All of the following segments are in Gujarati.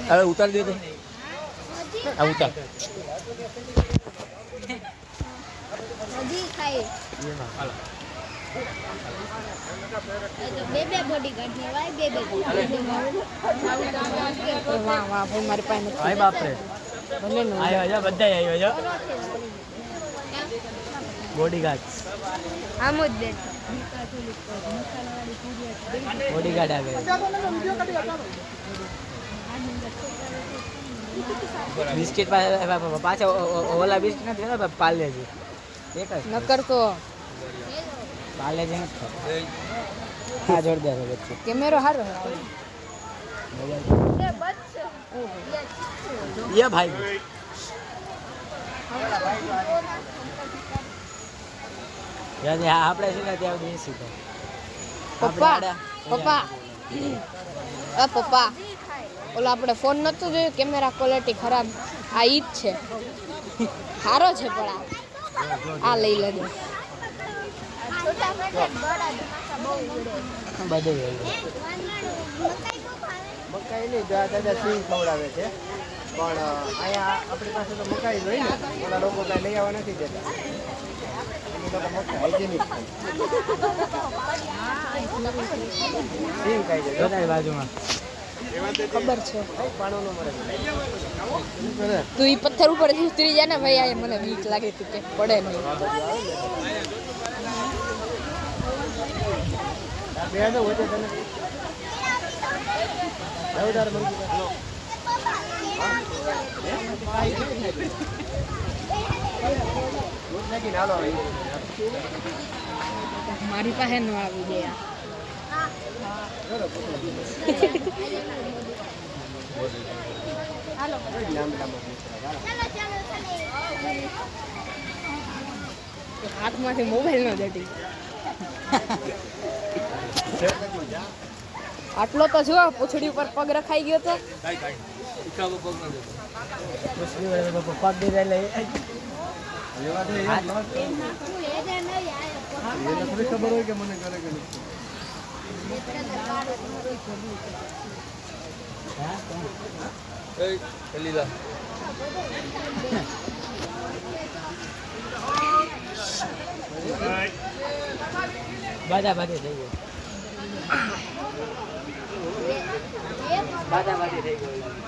अरे उतार दे तो उतार બે બોડીગાર્ડ ને વાય બે વાહ વાહ ભાઈ મારી પાસે નથી. ભાઈ બાપ રે ભલે નો આવ્યો છે બધા આવ્યો છે બોડીગાર્ડ આમ જ દે બોડીગાર્ડ આવે બિસ્કિટ પાછા ઓલા બિસ્કિટ નથી ને પાલે છે એક જ નકર તો પાલે છે હા જોરદાર છે બચ્ચો કેમેરો હારો ये भाई યાર આપણે છે ને ત્યાં બેસી તો પપ્પા પપ્પા પપ્પા ઓલા આપણે ફોન નતો જોયો કેમેરા ક્વોલિટી ખરાબ આ ઈ જ છે સારો છે પણ આ લઈ લેજો બધે મકાઈ નહીં દાદા સિંગ ખવડાવે છે પણ અહીંયા આપણી પાસે તો મકાઈ જ હોય ને ઓલા લોકો કાંઈ લઈ આવવા નથી દેતા સિંગ ખાઈ છે જોતા બાજુમાં ખબર છે પાણો મળે તું ઈ પથ્થર ઉપર ઉતરી જાય ને ભાઈ આ મને બીક લાગે તું કે પડે નહીં બે તો હોય તને રવિદાર મારી પાસે ન આવી દે હાથમાંથી મોબાઈલ ન જટી આટલો તો જો પૂછડી ઉપર પગ રખાઈ ગયો તો પગ દે એટલે ખબર હોય કે મને કરે કે બાજા બાજી થઈ ગયો બાજા બાજી થઈ ગયો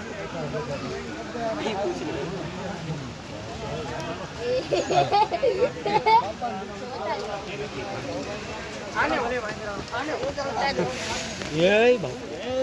આને